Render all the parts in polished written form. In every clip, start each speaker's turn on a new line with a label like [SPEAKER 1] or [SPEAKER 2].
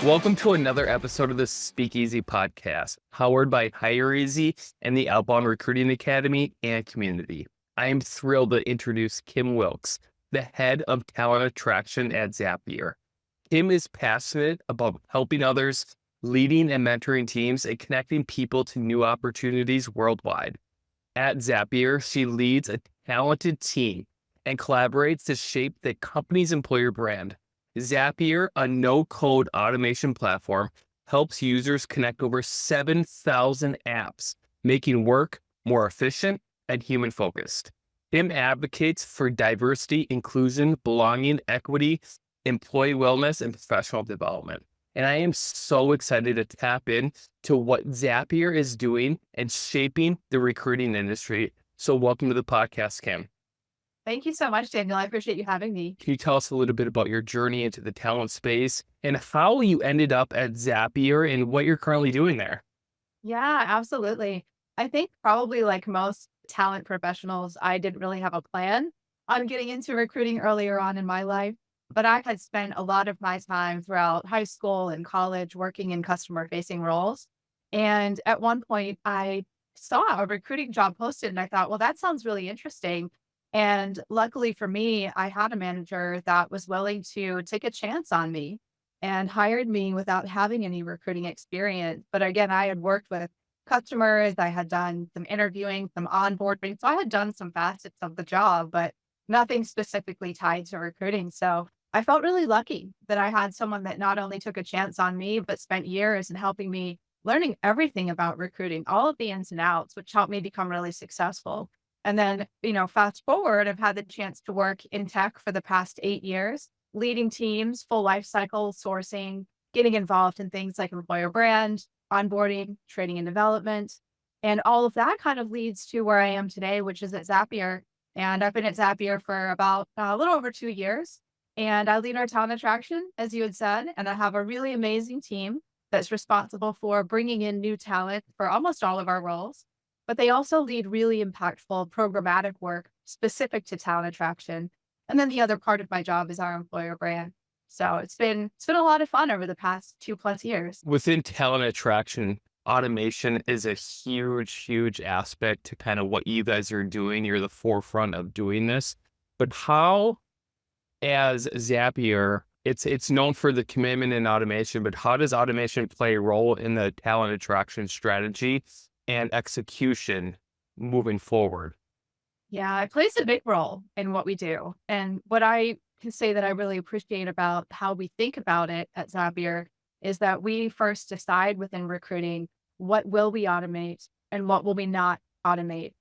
[SPEAKER 1] Welcome to another episode of the Speakeasy podcast, powered by HireEasy and the Outbound Recruiting Academy and community. I am thrilled to introduce Kim Wilkes, the head of talent attraction at Zapier. Kim is passionate about helping others, leading and mentoring teams, and connecting people to new opportunities worldwide. At Zapier, she leads a talented team and collaborates to shape the company's employer brand. Zapier, a no-code automation platform, helps users connect over 7,000 apps, making work more efficient and human-focused. Kim advocates for diversity, inclusion, belonging, equity, employee wellness, and professional development. And I am so excited to tap into what Zapier is doing and shaping the recruiting industry. So welcome to the podcast, Kim.
[SPEAKER 2] Thank you so much, Daniel. I appreciate you having me.
[SPEAKER 1] Can you tell us a little bit about your journey into the talent space and how you ended up at Zapier and what you're currently doing there?
[SPEAKER 2] Yeah, absolutely. I think probably like most talent professionals, I didn't really have a plan on getting into recruiting earlier on in my life, but I had spent a lot of my time throughout high school and college working in customer facing roles. And at one point, I saw a recruiting job posted and I thought, well, that sounds really interesting. And luckily for me, I had a manager that was willing to take a chance on me and hired me without having any recruiting experience. But again, I had worked with customers, I had done some interviewing, some onboarding. So I had done some facets of the job, but nothing specifically tied to recruiting. So I felt really lucky that I had someone that not only took a chance on me, but spent years in helping me learning everything about recruiting, all of the ins and outs, which helped me become really successful. And then, fast forward, I've had the chance to work in tech for the past 8 years, leading teams, full life cycle sourcing, getting involved in things like employer brand, onboarding, training and development. And all of that kind of leads to where I am today, which is at Zapier. And I've been at Zapier for about a little over 2 years. And I lead our talent attraction, as you had said, and I have a really amazing team that's responsible for bringing in new talent for almost all of our roles, but they also lead really impactful programmatic work specific to talent attraction. And then the other part of my job is our employer brand. So it's been a lot of fun over the past 2+ years.
[SPEAKER 1] Within talent attraction, automation is a huge aspect to kind of what you guys are doing. You're the forefront of doing this. But how, as Zapier, it's known for the commitment in automation, but how does automation play a role in the talent attraction strategy and execution moving forward?
[SPEAKER 2] Yeah, it plays a big role in what we do. And what I can say that I really appreciate about how we think about it at Zapier is that we first decide within recruiting what will we automate and what will we not automate.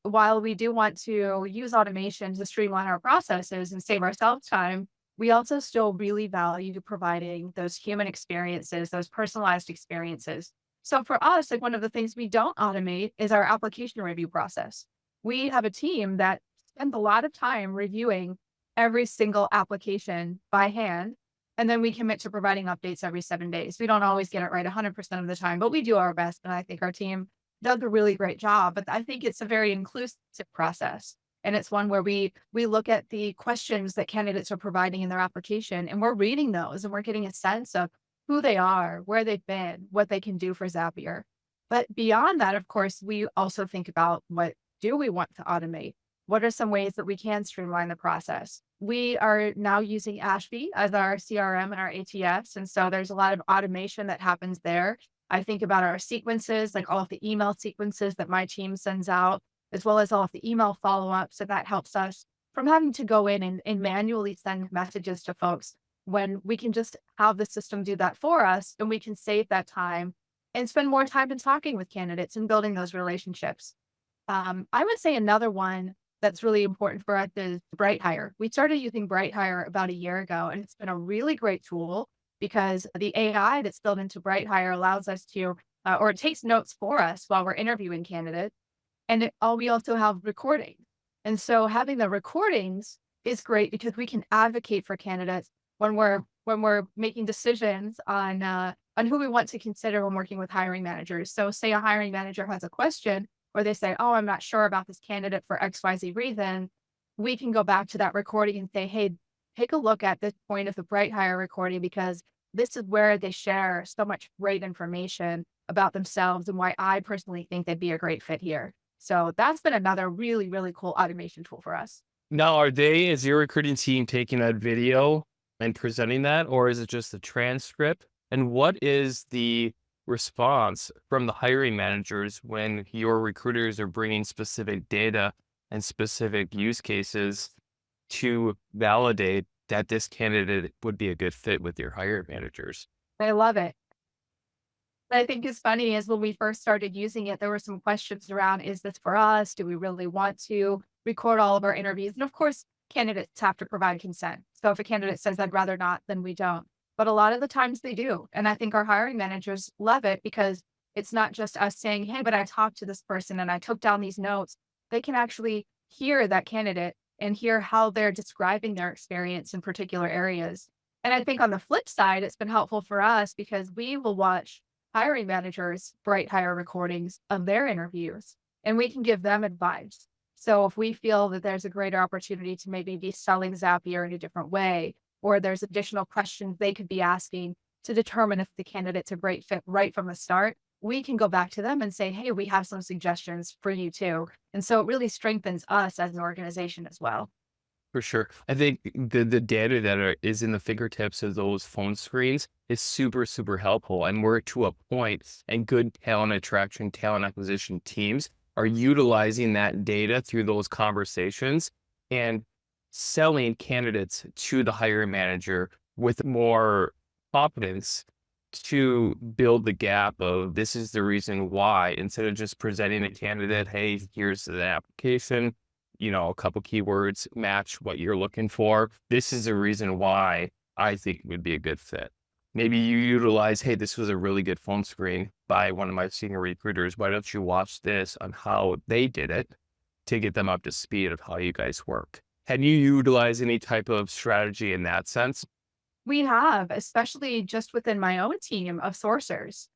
[SPEAKER 2] While we do want to use automation to streamline our processes and save ourselves time, we also still really value providing those human experiences, those personalized experiences. So for us, like one of the things we don't automate is our application review process. We have a team that spends a lot of time reviewing every single application by hand. And then we commit to providing updates every 7 days. We don't always get it right 100% of the time, but we do our best. And I think our team does a really great job. But I think it's a very inclusive process. And it's one where we look at the questions that candidates are providing in their application, and we're reading those and we're getting a sense of who they are, where they've been, what they can do for Zapier. But beyond that, of course, we also think about what do we want to automate? What are some ways that we can streamline the process? We are now using Ashby as our CRM and our ATS. And so there's a lot of automation that happens there. I think about our sequences, like all of the email sequences that my team sends out, as well as all of the email follow-ups. So that helps us from having to go in and manually send messages to folks when we can just have the system do that for us, and we can save that time and spend more time in talking with candidates and building those relationships. I would say another one that's really important for us is BrightHire. We started using BrightHire about a year ago, and it's been a really great tool because the AI that's built into BrightHire allows us to, or it takes notes for us while we're interviewing candidates. And we also have recordings. And so having the recordings is great because we can advocate for candidates when we're making decisions on who we want to consider when working with hiring managers. So say a hiring manager has a question or they say, oh, I'm not sure about this candidate for XYZ reason. We can go back to that recording and say, hey, take a look at this point of the BrightHire recording because this is where they share so much great information about themselves and why I personally think they'd be a great fit here. So that's been another really, really cool automation tool for us.
[SPEAKER 1] Now, is your recruiting team taking that video and presenting that, or is it just a transcript? And what is the response from the hiring managers when your recruiters are bringing specific data and specific use cases to validate that this candidate would be a good fit with your hiring managers?
[SPEAKER 2] I love it. What I think is funny is when we first started using it, there were some questions around, is this for us? Do we really want to record all of our interviews? And of course, candidates have to provide consent. So if a candidate says, I'd rather not, then we don't. But a lot of the times they do. And I think our hiring managers love it because it's not just us saying, hey, but I talked to this person and I took down these notes. They can actually hear that candidate and hear how they're describing their experience in particular areas. And I think on the flip side, it's been helpful for us because we will watch hiring managers' BrightHire recordings of their interviews, and we can give them advice. So if we feel that there's a greater opportunity to maybe be selling Zapier in a different way, or there's additional questions they could be asking to determine if the candidate's a great fit right from the start, we can go back to them and say, hey, we have some suggestions for you too. And so it really strengthens us as an organization as well.
[SPEAKER 1] For sure. I think the data that is in the fingertips of those phone screens is super, super helpful. And we're to a point, and good talent attraction, talent acquisition teams are utilizing that data through those conversations and selling candidates to the hiring manager with more confidence to build the gap of this is the reason why, instead of just presenting a candidate, hey, here's the application, a couple keywords match what you're looking for. This is the reason why I think it would be a good fit. Maybe you utilize, hey, this was a really good phone screen by one of my senior recruiters. Why don't you watch this on how they did it to get them up to speed of how you guys work? Have you utilized any type of strategy in that sense?
[SPEAKER 2] We have, especially just within my own team of sourcers.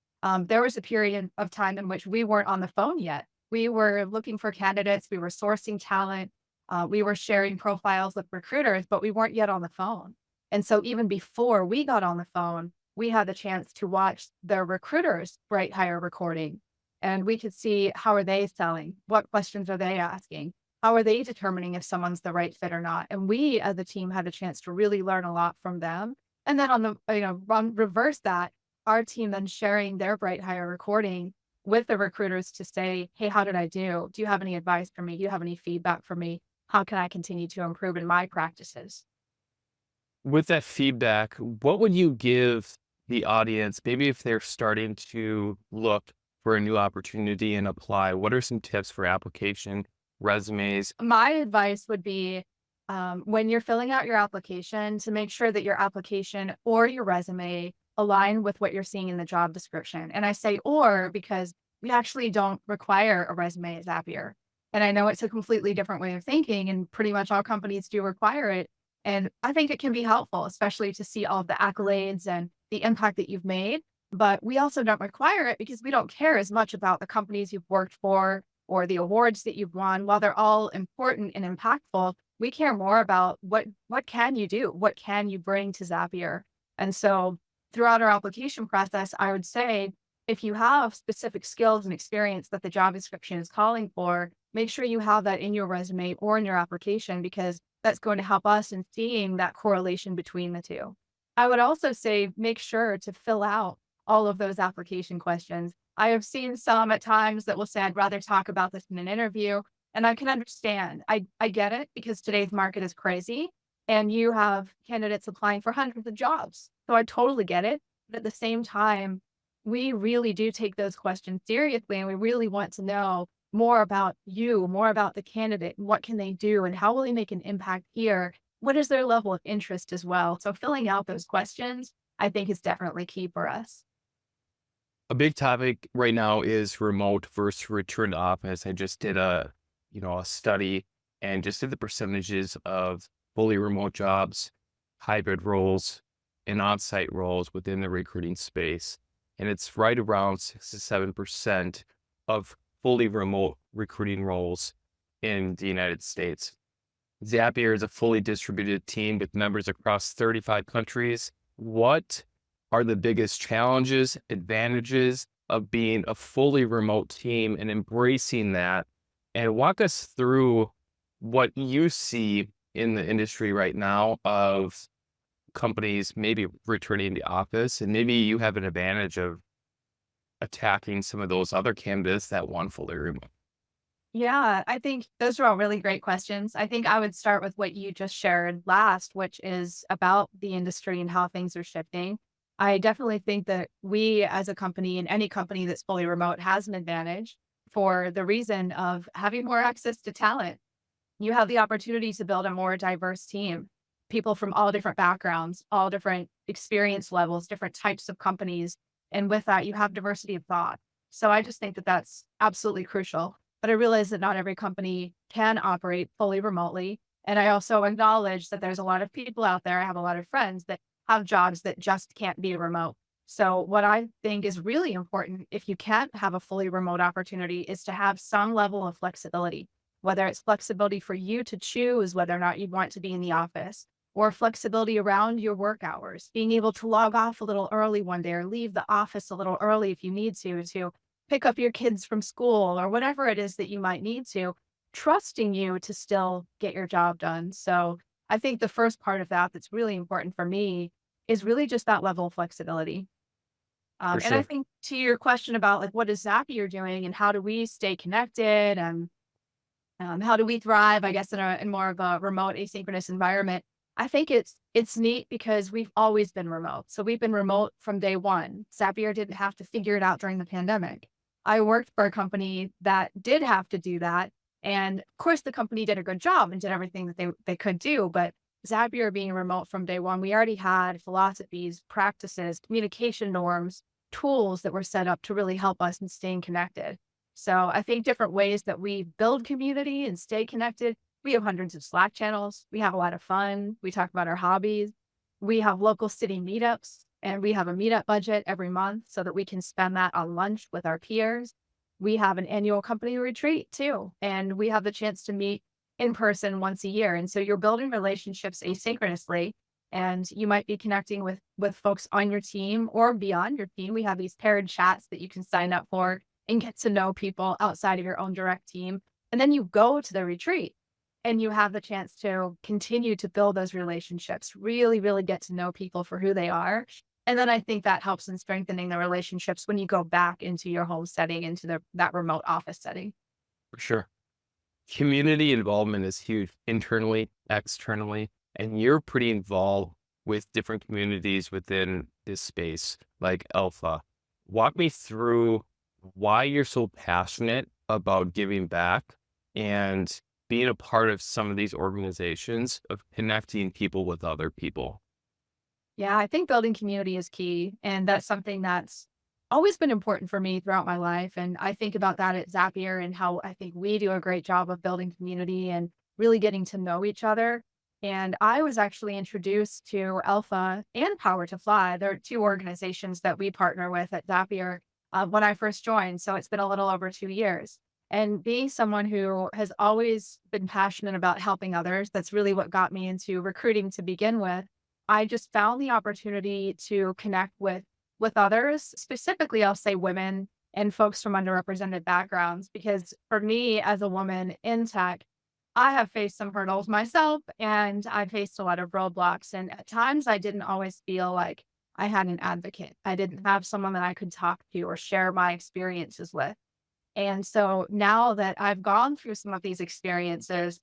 [SPEAKER 2] There was a period of time in which we weren't on the phone yet. We were looking for candidates, we were sourcing talent, we were sharing profiles with recruiters, but we weren't yet on the phone. And so even before we got on the phone, we had the chance to watch the recruiters' BrightHire recording, and we could see, how are they selling? What questions are they asking? How are they determining if someone's the right fit or not? And we as a team had a chance to really learn a lot from them. And then reverse that, our team then sharing their BrightHire recording with the recruiters to say, hey, how did I do? Do you have any advice for me? Do you have any feedback for me? How can I continue to improve in my practices?
[SPEAKER 1] With that feedback, what would you give the audience, maybe if they're starting to look for a new opportunity and apply? What are some tips for application, resumes?
[SPEAKER 2] My advice would be, when you're filling out your application, to make sure that your application or your resume align with what you're seeing in the job description. And I say or because we actually don't require a resume at Zapier. And I know it's a completely different way of thinking, and pretty much all companies do require it. And I think it can be helpful, especially to see all of the accolades and the impact that you've made. But we also don't require it because we don't care as much about the companies you've worked for or the awards that you've won. While they're all important and impactful, we care more about what can you do? What can you bring to Zapier? And so throughout our application process, I would say, if you have specific skills and experience that the job description is calling for, make sure you have that in your resume or in your application, because that's going to help us in seeing that correlation between the two. I would also say, make sure to fill out all of those application questions. I have seen some at times that will say, I'd rather talk about this in an interview. And I can understand. I get it, because today's market is crazy and you have candidates applying for hundreds of jobs. So I totally get it. But at the same time, we really do take those questions seriously, and we really want to know more about you, more about the candidate, and what can they do and how will they make an impact here? What is their level of interest as well? So filling out those questions, I think, is definitely key for us.
[SPEAKER 1] A big topic right now is remote versus return to office. I just did a study and just did the percentages of fully remote jobs, hybrid roles, and on-site roles within the recruiting space. And it's right around 6 to 7% of fully remote recruiting roles in the United States. Zapier is a fully distributed team with members across 35 countries. What are the biggest challenges, advantages of being a fully remote team and embracing that? And walk us through what you see in the industry right now of companies maybe returning to office, and maybe you have an advantage of attacking some of those other candidates that want fully remote.
[SPEAKER 2] Yeah, I think those are all really great questions. I think I would start with what you just shared last, which is about the industry and how things are shifting. I definitely think that we as a company and any company that's fully remote has an advantage for the reason of having more access to talent. You have the opportunity to build a more diverse team, people from all different backgrounds, all different experience levels, different types of companies. And with that, you have diversity of thought. So I just think that that's absolutely crucial. But I realize that not every company can operate fully remotely. And I also acknowledge that there's a lot of people out there. I have a lot of friends that have jobs that just can't be remote. So, what I think is really important if you can't have a fully remote opportunity is to have some level of flexibility, whether it's flexibility for you to choose whether or not you want to be in the office, or flexibility around your work hours, being able to log off a little early one day or leave the office a little early if you need to pick up your kids from school or whatever it is that you might need to, trusting you to still get your job done. So I think the first part of that that's really important for me is really just that level of flexibility.
[SPEAKER 1] For
[SPEAKER 2] And I
[SPEAKER 1] sure.
[SPEAKER 2] think to your question about like what is Zapier doing and how do we stay connected and how do we thrive, I guess, in more of a remote asynchronous environment? I think it's neat because we've always been remote. So we've been remote from day one. Zapier didn't have to figure it out during the pandemic. I worked for a company that did have to do that. And of course, the company did a good job and did everything that they could do. But Zapier being remote from day one, we already had philosophies, practices, communication norms, tools that were set up to really help us in staying connected. So I think different ways that we build community and stay connected. We have hundreds of Slack channels. We have a lot of fun. We talk about our hobbies. We have local city meetups and we have a meetup budget every month so that we can spend that on lunch with our peers. We have an annual company retreat too, and we have the chance to meet in person once a year. And so you're building relationships asynchronously and you might be connecting with folks on your team or beyond your team. We have these paired chats that you can sign up for and get to know people outside of your own direct team. And then you go to the retreat and you have the chance to continue to build those relationships, really, really get to know people for who they are. And then I think that helps in strengthening the relationships when you go back into your home setting, into that remote office setting.
[SPEAKER 1] For sure. Community involvement is huge internally, externally, and you're pretty involved with different communities within this space, like Alpha. Walk me through why you're so passionate about giving back and being a part of some of these organizations of connecting people with other people.
[SPEAKER 2] Yeah, I think building community is key. And that's something that's always been important for me throughout my life. And I think about that at Zapier and how I think we do a great job of building community and really getting to know each other. And I was actually introduced to Alpha and Power to Fly. They're two organizations that we partner with at Zapier when I first joined. So it's been a little over 2 years. And being someone who has always been passionate about helping others, that's really what got me into recruiting to begin with. I just found the opportunity to connect with others, specifically, I'll say women and folks from underrepresented backgrounds, because for me as a woman in tech, I have faced some hurdles myself and I faced a lot of roadblocks. And at times I didn't always feel like I had an advocate. I didn't have someone that I could talk to or share my experiences with. And so now that I've gone through some of these experiences,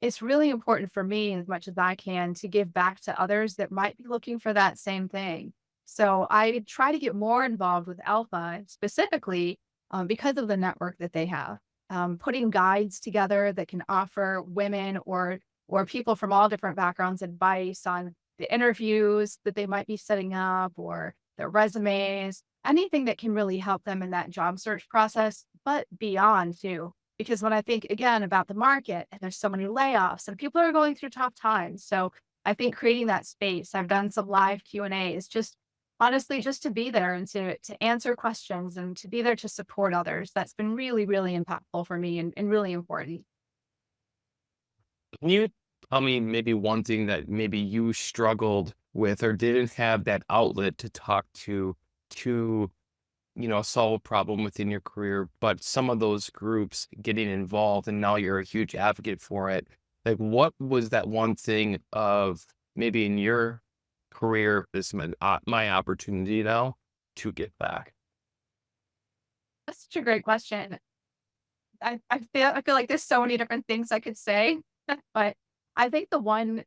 [SPEAKER 2] it's really important for me as much as I can to give back to others that might be looking for that same thing. So I try to get more involved with Alpha specifically because of the network that they have, putting guides together that can offer women or people from all different backgrounds advice on the interviews that they might be setting up or their resumes, anything that can really help them in that job search process, but beyond too. Because when I think again about the market and there's so many layoffs and people are going through tough times. So I think creating that space, I've done some live Q&A is just honestly just to be there and to answer questions and to be there to support others. That's been really, really impactful for me and really important.
[SPEAKER 1] Can you tell me maybe one thing that maybe you struggled with or didn't have that outlet to talk to solve a problem within your career, but some of those groups getting involved and now you're a huge advocate for it. Like, what was that one thing of maybe in your career, this is my opportunity now to get back?
[SPEAKER 2] That's such a great question. I feel like there's so many different things I could say, but I think the one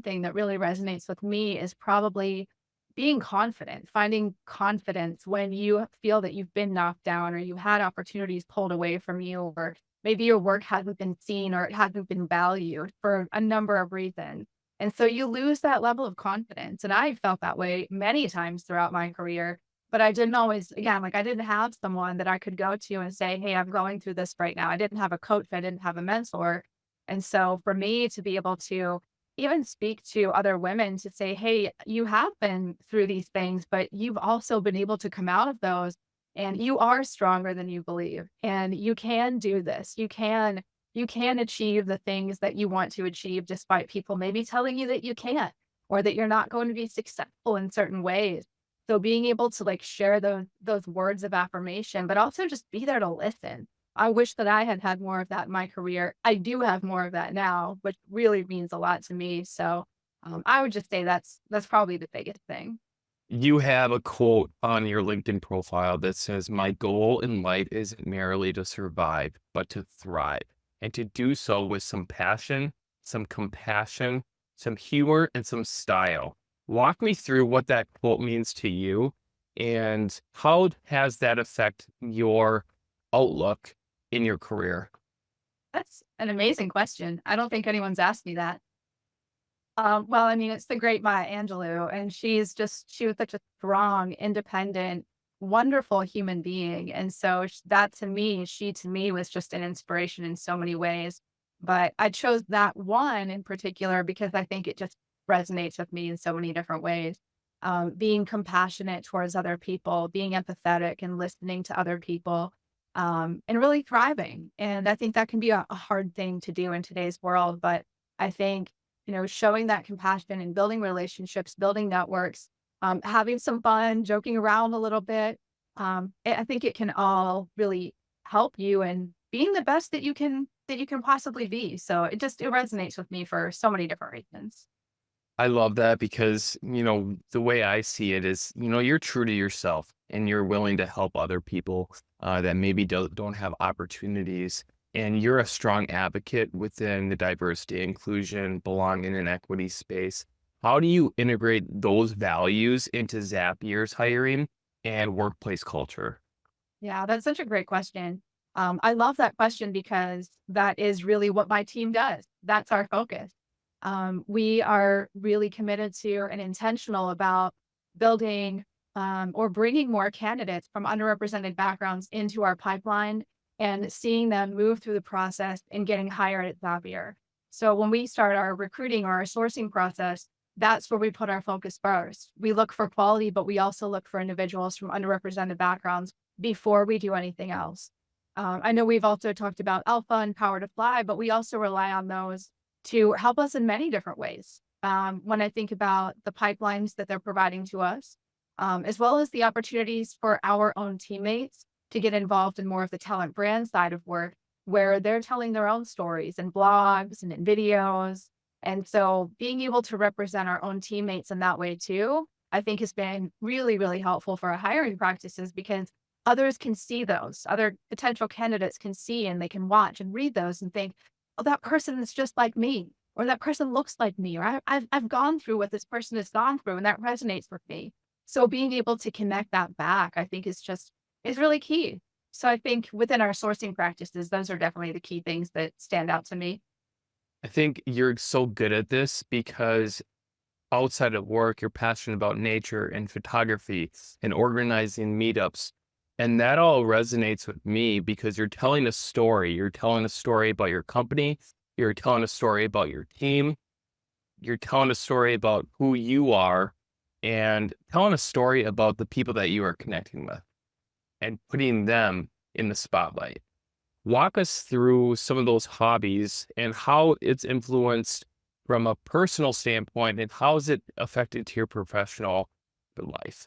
[SPEAKER 2] thing that really resonates with me is probably being confident, finding confidence when you feel that you've been knocked down or you had opportunities pulled away from you, or maybe your work hasn't been seen or it hasn't been valued for a number of reasons. And so you lose that level of confidence. And I felt that way many times throughout my career, but I didn't always, again, like I didn't have someone that I could go to and say, hey, I'm going through this right now. I didn't have a coach, I didn't have a mentor. And so for me to be able to even speak to other women to say, hey, you have been through these things, but you've also been able to come out of those and you are stronger than you believe. And you can do this. You can achieve the things that you want to achieve despite people maybe telling you that you can't or that you're not going to be successful in certain ways. So being able to like share those words of affirmation, but also just be there to listen. I wish that I had had more of that in my career. I do have more of that now, which really means a lot to me. So I would just say that's probably the biggest thing.
[SPEAKER 1] You have a quote on your LinkedIn profile that says, "My goal in life isn't merely to survive, but to thrive, and to do so with some passion, some compassion, some humor, and some style." Walk me through what that quote means to you and how has that affect your outlook in your career?
[SPEAKER 2] That's an amazing question. I don't think anyone's asked me that. Well, I mean, it's the great Maya Angelou, and she was such a strong, independent, wonderful human being. And so that to me, she to me was just an inspiration in so many ways. But I chose that one in particular because I think it just resonates with me in so many different ways. Being compassionate towards other people, being empathetic and listening to other people, and really thriving. And I think that can be a hard thing to do in today's world. But I think showing that compassion and building relationships, building networks, having some fun, joking around a little bit. I think it can all really help you in being the best that you can possibly be. So it resonates with me for so many different reasons.
[SPEAKER 1] I love that because, the way I see it is, you're true to yourself and you're willing to help other people that maybe don't have opportunities. And you're a strong advocate within the diversity, inclusion, belonging, and equity space. How do you integrate those values into Zapier's hiring and workplace culture?
[SPEAKER 2] Yeah, that's such a great question. I love that question because that is really what my team does. That's our focus. We are really committed to and intentional about building or bringing more candidates from underrepresented backgrounds into our pipeline and seeing them move through the process and getting hired at Zapier. So when we start our recruiting or our sourcing process, that's where we put our focus first. We look for quality, but we also look for individuals from underrepresented backgrounds before we do anything else. I know we've also talked about Alpha and Power to Fly, but we also rely on those to help us in many different ways. When I think about the pipelines that they're providing to us, as well as the opportunities for our own teammates to get involved in more of the talent brand side of work, where they're telling their own stories and blogs and in videos. And so being able to represent our own teammates in that way too, I think has been really, really helpful for our hiring practices because others can see those, other potential candidates can see and they can watch and read those and think, oh, that person is just like me, or that person looks like me, or I've gone through what this person has gone through, and that resonates with me. So being able to connect that back, I think is really key. So I think within our sourcing practices, those are definitely the key things that stand out to me.
[SPEAKER 1] I think you're so good at this because outside of work, you're passionate about nature and photography and organizing meetups. And that all resonates with me because you're telling a story. You're telling a story about your company. You're telling a story about your team. You're telling a story about who you are and telling a story about the people that you are connecting with and putting them in the spotlight. Walk us through some of those hobbies and how it's influenced from a personal standpoint, and how is it affected to your professional life?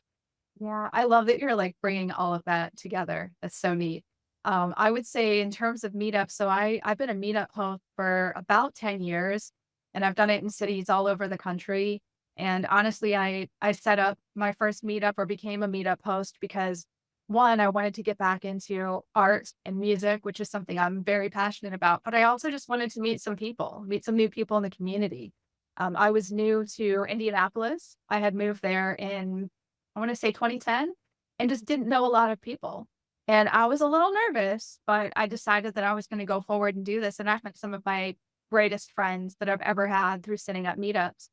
[SPEAKER 2] Yeah, I love that you're like bringing all of that together. That's so neat. I would say in terms of meetups, so I've been a meetup host for about 10 years, and I've done it in cities all over the country. And honestly, I set up my first meetup or became a meetup host because one, I wanted to get back into art and music, which is something I'm very passionate about. But I also just wanted to meet some people, meet some new people in the community. I was new to Indianapolis. I had moved there in I want to say 2010 and just didn't know a lot of people. And I was a little nervous, but I decided that I was going to go forward and do this. And I've met some of my greatest friends that I've ever had through setting up meetups.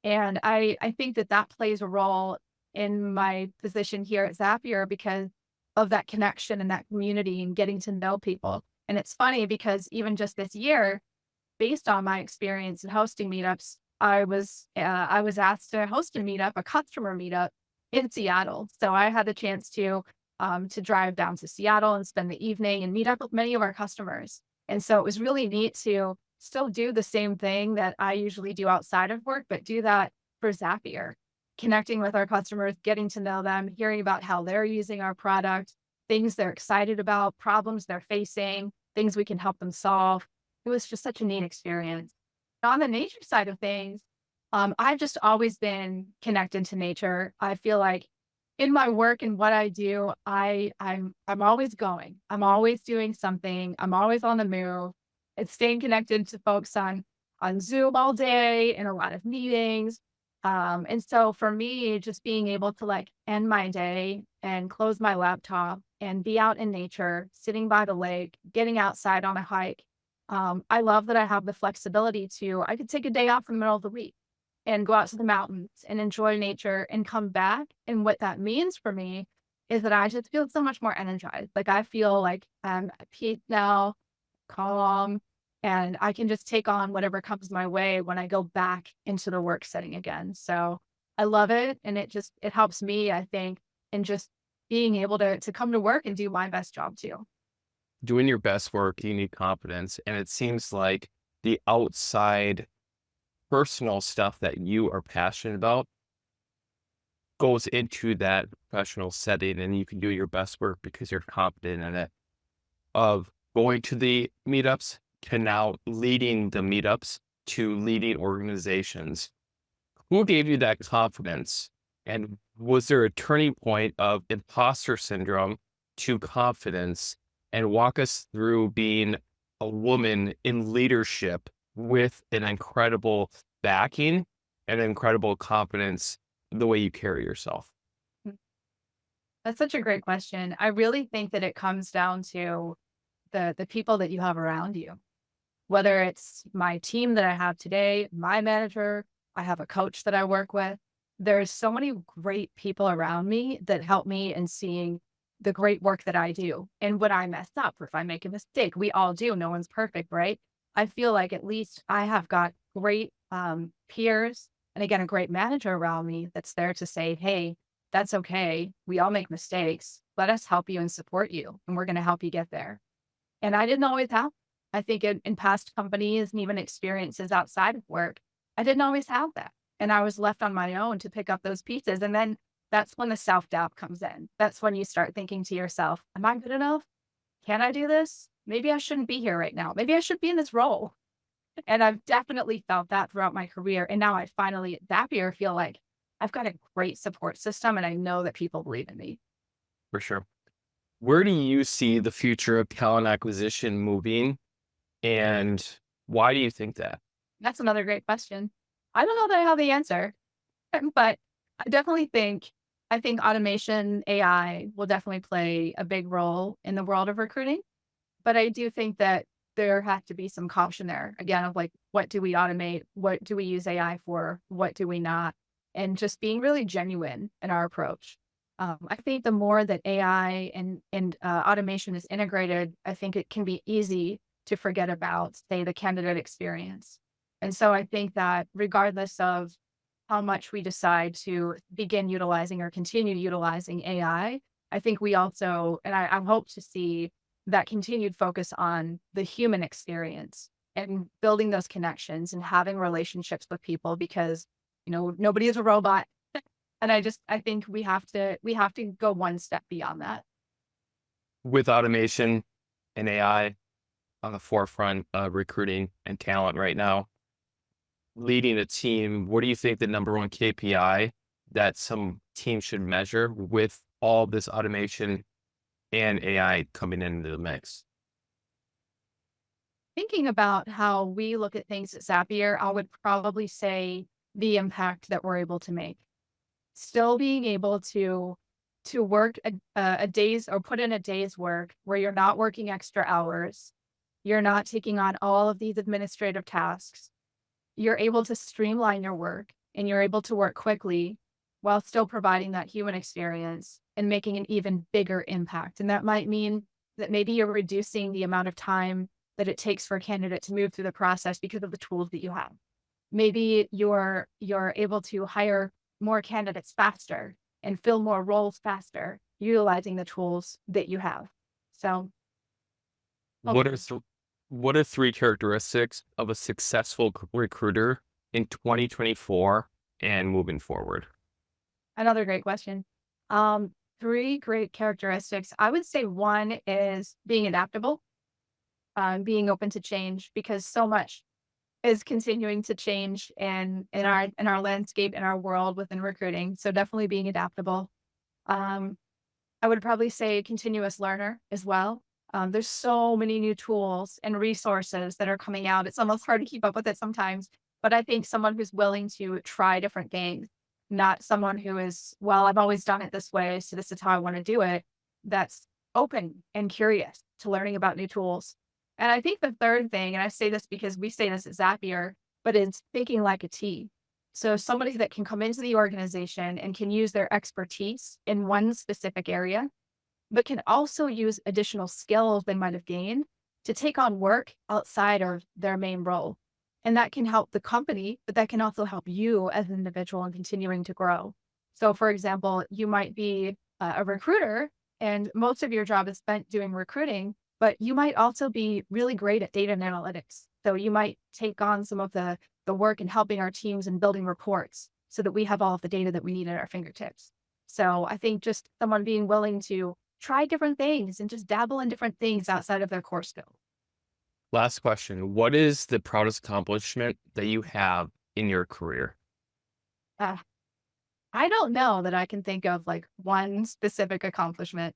[SPEAKER 2] And I think that that plays a role in my position here at Zapier because of that connection and that community and getting to know people. And it's funny because even just this year, based on my experience in hosting meetups, I was asked to host a meetup, a customer meetup in Seattle. So I had the chance to drive down to Seattle and spend the evening and meet up with many of our customers. And so it was really neat to still do the same thing that I usually do outside of work, but do that for Zapier, connecting with our customers, getting to know them, hearing about how they're using our product, things they're excited about, problems they're facing, things we can help them solve. It was just such a neat experience. On the nature side of things, I've just always been connected to nature. I feel like in my work and what I do, I'm always going. I'm always doing something. I'm always on the move. It's staying connected to folks on Zoom all day and a lot of meetings. And so for me, just being able to like end my day and close my laptop and be out in nature, sitting by the lake, getting outside on a hike. I love that I have the flexibility to, I could take a day off in the middle of the week and go out to the mountains and enjoy nature and come back. And what that means for me is that I just feel so much more energized. Like I feel like I'm at peace now, calm, and I can just take on whatever comes my way when I go back into the work setting again. So I love it. And it helps me, I think, in just being able to come to work and do my best job too.
[SPEAKER 1] Doing your best work, you need confidence. And it seems like the outside personal stuff that you are passionate about goes into that professional setting, and you can do your best work because you're confident in it. Of going to the meetups to now leading the meetups to leading organizations. Who gave you that confidence? And was there a turning point of imposter syndrome to confidence? And walk us through being a woman in leadership with an incredible backing and incredible confidence, the way you carry yourself.
[SPEAKER 2] Mm. That's such a great question. I really think that it comes down to the people that you have around you, whether it's my team that I have today, my manager, I have a coach that I work with. There's so many great people around me that help me in seeing the great work that I do. And when I mess up, or if I make a mistake, we all do. No one's perfect, right? I feel like at least I have got great peers and again, a great manager around me that's there to say, hey, that's okay. We all make mistakes. Let us help you and support you. And we're going to help you get there. And I didn't always have, I think in past companies and even experiences outside of work, I didn't always have that. And I was left on my own to pick up those pieces. And then that's when the self-doubt comes in. That's when you start thinking to yourself, am I good enough? Can I do this? Maybe I shouldn't be here right now. Maybe I should be in this role. And I've definitely felt that throughout my career. And now I finally at Zapier feel like I've got a great support system and I know that people believe in me.
[SPEAKER 1] For sure. Where do you see the future of talent acquisition moving? And why do you think that?
[SPEAKER 2] That's another great question. I don't know that I have the answer, but I definitely I think automation, AI will definitely play a big role in the world of recruiting. But I do think that there has to be some caution there again of like, what do we automate? What do we use AI for? What do we not? And just being really genuine in our approach. I think the more that AI and automation is integrated, I think it can be easy to forget about, say, the candidate experience. And so I think that regardless of how much we decide to begin utilizing or continue utilizing I think we also, and I hope to see that continued focus on the human experience and building those connections and having relationships with people because, nobody is a robot. And I think we have to go one step beyond that.
[SPEAKER 1] With automation and AI on the forefront of recruiting and talent right now, leading a team, what do you think the number one KPI that some team should measure with all this automation and AI coming into the mix?
[SPEAKER 2] Thinking about how we look at things at Zapier, I would probably say the impact that we're able to make. Still being able to work a day's or put in a day's work where you're not working extra hours, you're not taking on all of these administrative tasks. You're able to streamline your work and you're able to work quickly while still providing that human experience and making an even bigger impact. And that might mean that maybe you're reducing the amount of time that it takes for a candidate to move through the process because of the tools that you have. Maybe you're able to hire more candidates faster and fill more roles faster, utilizing the tools that you have. So
[SPEAKER 1] What
[SPEAKER 2] hopefully.
[SPEAKER 1] are what are three characteristics of a successful recruiter in 2024 and moving forward?
[SPEAKER 2] Another great question. Three great characteristics. I would say one is being adaptable, being open to change, because so much is continuing to change in our landscape, in our world within recruiting. So definitely being adaptable. Um, I would probably say continuous learner as well. There's so many new tools and resources that are coming out. It's almost hard to keep up with it sometimes. But I think someone who's willing to try different things, not someone who is, well, I've always done it this way, so this is how I want to do it. That's open and curious to learning about new tools. And I think the third thing, and I say this because we say this at Zapier, but it's thinking like a team. So somebody that can come into the organization and can use their expertise in one specific area, but can also use additional skills they might have gained to take on work outside of their main role. And that can help the company, but that can also help you as an individual in continuing to grow. So, for example, you might be a recruiter and most of your job is spent doing recruiting, but you might also be really great at data and analytics. So you might take on some of the work in helping our teams and building reports so that we have all of the data that we need at our fingertips. So I think just someone being willing to try different things and just dabble in different things outside of their core skill.
[SPEAKER 1] Last question. What is the proudest accomplishment that you have in your career?
[SPEAKER 2] Uh, I don't know that I can think of like one specific accomplishment.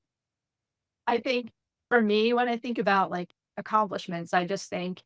[SPEAKER 2] I think for me, when I think about like accomplishments, I just think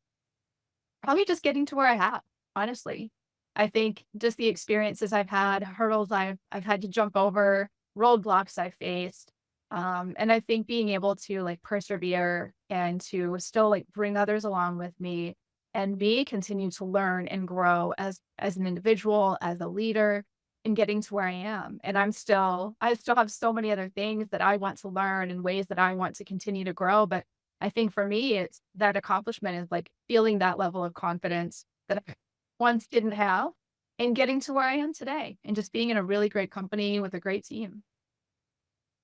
[SPEAKER 2] probably just getting to where I have, honestly. I think just the experiences I've had, hurdles I've had to jump over, roadblocks I faced. And I think being able to like persevere and to still like bring others along with me and me continue to learn and grow as an individual, as a leader, and getting to where I am. And I still have so many other things that I want to learn and ways that I want to continue to grow. But I think for me, it's that accomplishment is like feeling that level of confidence that I once didn't have and getting to where I am today and just being in a really great company with a great team.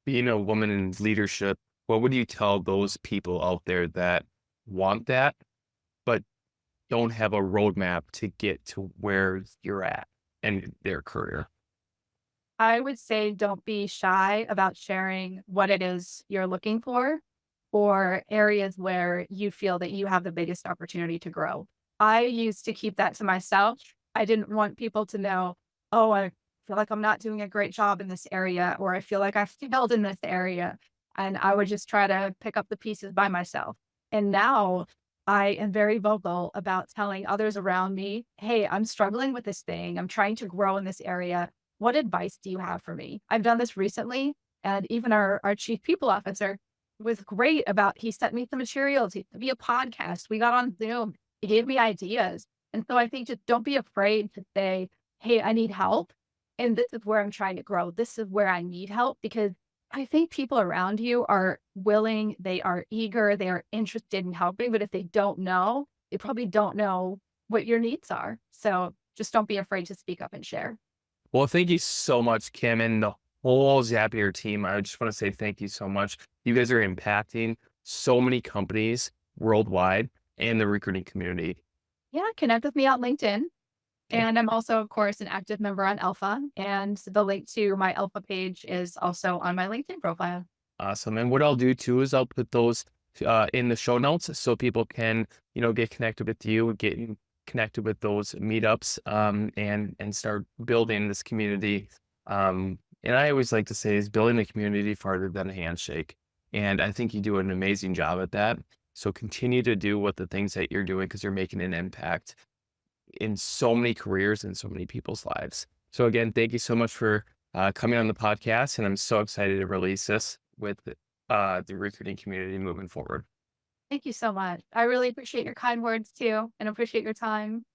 [SPEAKER 1] Being a woman in leadership, what would you tell those people out there that want that, but don't have a roadmap to get to where you're at in their career?
[SPEAKER 2] I would say don't be shy about sharing what it is you're looking for or areas where you feel that you have the biggest opportunity to grow. I used to keep that to myself. I didn't want people to know, oh, I feel like I'm not doing a great job in this area, or I feel like I failed in this area. And I would just try to pick up the pieces by myself. And now I am very vocal about telling others around me, hey, I'm struggling with this thing. I'm trying to grow in this area. What advice do you have for me? I've done this recently. And even our chief people officer was great about, he sent me some materials. He sent me a podcast. We got on Zoom. He gave me ideas. And so I think just don't be afraid to say, hey, I need help. And this is where I'm trying to grow. This is where I need help because I think people around you are willing, they are eager, they are interested in helping. But if they don't know, they probably don't know what your needs are. So just don't be afraid to speak up and share.
[SPEAKER 1] Well, thank you so much, Kim, and the whole Zapier team. I just want to say thank you so much. You guys are impacting so many companies worldwide. and the recruiting community?
[SPEAKER 2] Yeah, connect with me on LinkedIn.
[SPEAKER 1] Okay.
[SPEAKER 2] And I'm also, of course, an active member on Alpha. And the link to my Alpha page is also on my LinkedIn profile.
[SPEAKER 1] Awesome. And what I'll do too is I'll put those in the show notes so people can, get connected with you, get connected with those meetups, and start building this community. And I always like to say is building a community farther than a handshake. And I think you do an amazing job at that. So continue to do what the things that you're doing because you're making an impact in so many careers and so many people's lives. So again, thank you so much for coming on the podcast. And I'm so excited to release this with the recruiting community moving forward.
[SPEAKER 2] Thank you so much. I really appreciate your kind words too, and appreciate your time.